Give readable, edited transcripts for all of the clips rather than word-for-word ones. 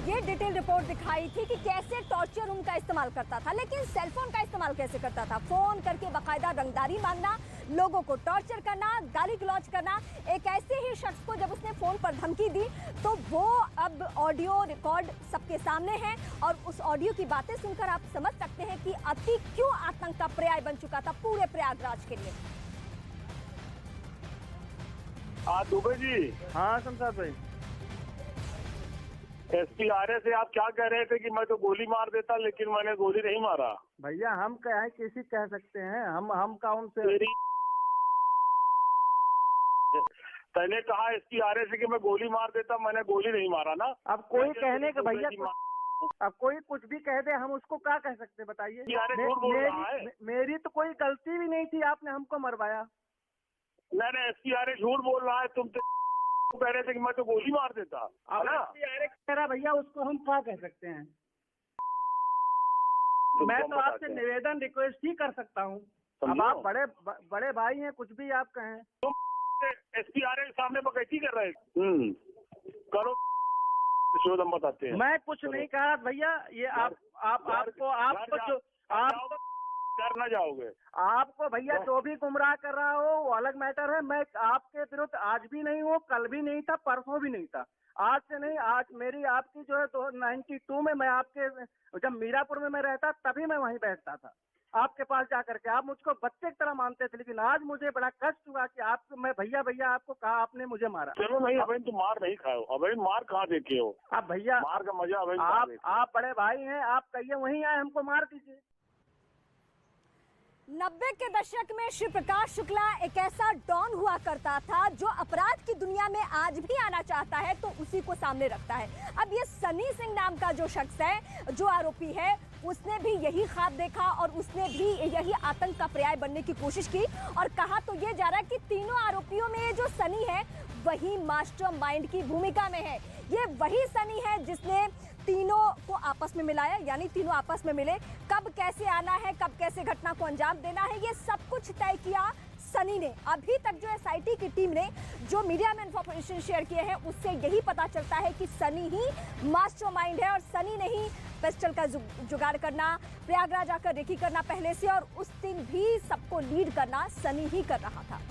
ये detail report दिखाई थी कि कैसे टॉर्चर रूम का इस्तेमाल करता था, लेकिन सेलफोन का इस्तेमाल कैसे करता था। फोन करके बाकायदा रंगदारी मांगना, लोगों को टॉर्चर करना, गाली गलौज करना। एक ऐसे ही शख्स को जब उसने फोन पर धमकी दी तो वो अब ऑडियो रिकॉर्ड सबके सामने है और उस ऑडियो की बातें सुनकर आप समझ सकते हैं कि अतीक क्यों आतंक का पर्याय बन चुका था पूरे प्रयागराज के लिए। दुबे जी। हाँ शमशाद भाई। एसपी आर्य से आप क्या कह रहे थे कि मैं तो गोली मार देता, लेकिन मैंने गोली नहीं मारा। भैया हम कहे किसी कह सकते हैं, हम कौन से। तैने कहा एसपी आर्य से कि मैं गोली मार देता, मैंने गोली नहीं मारा ना। अब कोई कहने का भैया अब कोई कुछ भी कह दे, हम उसको क्या कह सकते बताइए। मेरी तो कोई गलती भी नहीं थी, आपने हमको मरवाया। नहीं, एसपी आर्य झूठ बोल रहा है। तुम तो कह रहे थे कि मैं तो गोली मार देता। कह रहा भैया, उसको हम क्या कह सकते हैं। मैं तो आपसे निवेदन रिक्वेस्ट ही कर सकता हूँ। अब आप बड़े भाई हैं, कुछ भी आप कहें। तुम एसपी आर्य के सामने बकैती कर रहे करो, शोध हम बताते हैं। मैं कुछ नहीं कहा भैया, ये आपको जो आप डर न जाओगे। आपको भैया जो भी गुमराह कर रहा हो वो अलग मैटर है। मैं आपके विरुद्ध आज भी नहीं हूँ, कल भी नहीं था, परसों भी नहीं था, आज से नहीं। आज मेरी आपकी जो है 92 में मैं आपके जब मीरापुर में मैं रहता तभी मैं वहीं बैठता था आपके पास जाकर के। आप मुझको बच्चे की तरह मानते थे, लेकिन आज मुझे बड़ा कष्ट हुआ कि आपको मैं भैया आपको कहा, आपने मुझे मारा। चलो नहीं, अभी तुम मार नहीं खाए हो, अभी मार कहाँ देखे हो। आप भैया मार का मजा अभी आप बड़े भाई हैं, आप कहिए वहीं आए हमको मार दीजिए। 90 के दशक में शिव प्रकाश शुक्ला एक ऐसा डॉन हुआ करता था जो अपराध की दुनिया में आज भी आना चाहता है तो उसी को सामने रखता है। अब ये सनी सिंह नाम का जो शख्स है, जो आरोपी है, उसने भी यही ख्वाब देखा और उसने भी यही आतंक का पर्याय बनने की कोशिश की। और कहा तो ये जा रहा है कि तीनों आरोपियों में ये जो सनी है वही मास्टरमाइंड की भूमिका में है। ये वही सनी है जिसने तीनों को आपस में मिलाया, यानी तीनों आपस में मिले, कब कैसे आना है, कब कैसे घटना को अंजाम देना है, ये सब कुछ तय किया सनी ने। अभी तक जो एसआईटी की टीम ने जो मीडिया में इंफॉर्मेशन शेयर किए हैं उससे यही पता चलता है कि सनी ही मास्टरमाइंड है और सनी ने ही पिस्टल का जुगाड़ करना, प्रयागराज आकर रेकी करना पहले से, और उस दिन भी सबको लीड करना सनी ही कर रहा था।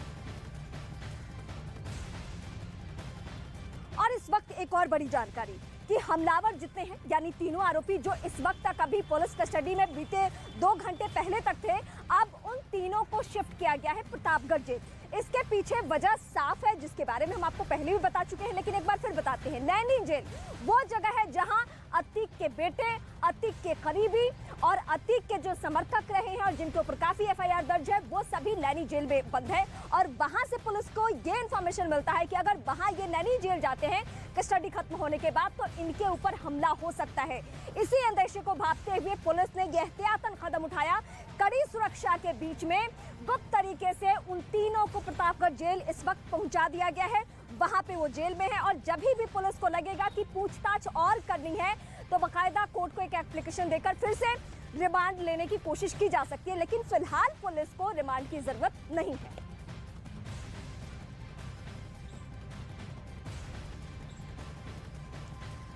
और इस वक्त एक और बड़ी जानकारी कि हमलावर जितने हैं, यानी तीनों आरोपी जो इस वक्त तक अभी पुलिस कस्टडी में बीते 2 घंटे पहले तक थे, अब उन तीनों को शिफ्ट किया गया है प्रतापगढ़ जेल। इसके पीछे वजह साफ है जिसके बारे में हम आपको पहले भी बता चुके हैं, लेकिन एक बार फिर बताते हैं। नैनी जेल वो जगह है जहां अतीक के बेटे, अतीक के करीबी और अतीक के जो समर्थक रहे हैं और जिनके ऊपर काफी एफआईआर दर्ज है, वो सभी नैनी जेल में बंद है। और वहां से पुलिस को ये इंफॉर्मेशन मिलता है कि अगर वहां ये नैनी जेल जाते हैं कस्टडी खत्म होने के बाद तो इनके ऊपर हमला हो सकता है। इसी अंदेशे को भांपते हुए पुलिस ने यह एहतियातन कदम उठाया। कड़ी सुरक्षा के बीच में गुप्त तरीके से उन तीनों को प्रतापगढ़ जेल इस वक्त पहुंचा दिया गया है। वहां पे वो जेल में है और जब भी पुलिस को लगेगा कि पूछताछ और करनी है तो बाकायदा कोर्ट को एक एप्लीकेशन देकर फिर से रिमांड लेने की कोशिश की जा सकती है, लेकिन फिलहाल पुलिस को रिमांड की जरूरत नहीं है।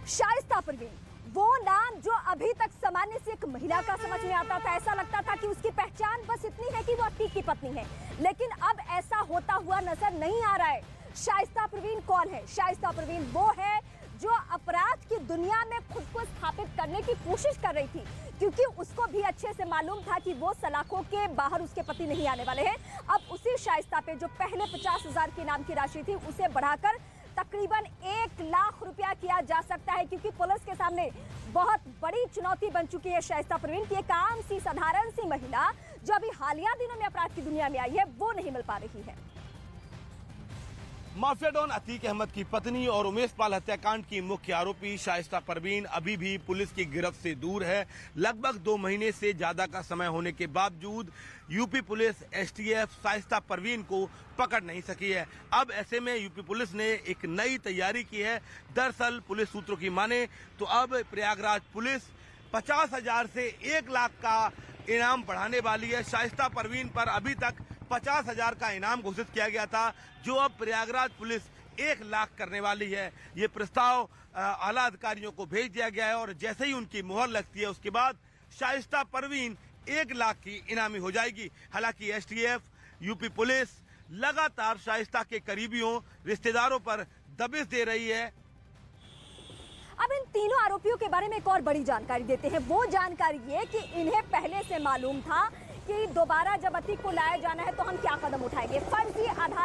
शाइस्ता परवीन वो नाम जो अभी तक सामान्य से एक महिला का समझ में आता था, ऐसा लगता था कि उसकी पहचान बस इतनी है कि वो अतीक की पत्नी है, लेकिन अब ऐसा होता हुआ नजर नहीं आ रहा है। शाइस्ता परवीन कौन है? शाइस्ता परवीन वो है जो अपराध की दुनिया में खुद को स्थापित करने की कोशिश कर रही थी, क्योंकि उसको भी अच्छे से मालूम था कि वो सलाखों के बाहर उसके पति नहीं आने वाले हैं। अब उसी शाइस्ता पे जो पहले 50,000 के नाम की राशि थी उसे बढ़ाकर तकरीबन 1 लाख रुपया किया जा सकता है, क्योंकि पुलिस के सामने बहुत बड़ी चुनौती बन चुकी है शाइस्ता परवीन की। एक आम सी साधारण सी महिला जो अभी हालिया दिनों में अपराध की दुनिया में आई है वो नहीं मिल पा रही है। माफिया डॉन अतीक अहमद की पत्नी और उमेश पाल हत्याकांड की मुख्य आरोपी शाइस्ता परवीन अभी भी पुलिस की गिरफ्त से दूर है। लगभग 2 महीने से ज्यादा का समय होने के बावजूद UP police STF Shaista Parveen को पकड़ नहीं सकी है। अब ऐसे में यूपी पुलिस ने एक नई तैयारी की है। दरअसल पुलिस सूत्रों की माने तो अब प्रयागराज पुलिस 50,000 से 1 लाख का इनाम बढ़ाने वाली है। शाइस्ता परवीन पर अभी तक 50,000 का इनाम घोषित किया गया था, जो अब प्रयागराज पुलिस 1 लाख करने वाली है। ये प्रस्ताव आला अधिकारियों को भेज दिया गया है और जैसे ही उनकी मुहर लगती है उसके बाद शाइस्ता परवीन 1 लाख की इनामी हो जाएगी। हालांकि एसटीएफ, यूपी पुलिस लगातार शाइस्ता के करीबियों, रिश्तेदारों पर दबिश दे रही है। अब इन तीनों आरोपियों के बारे में एक और बड़ी जानकारी देते हैं। वो जानकारी ये कि इन्हें पहले से मालूम था कि दोबारा जब अतीक को लाया जाना है तो हम क्या कदम उठाएंगे। फर्जी आधार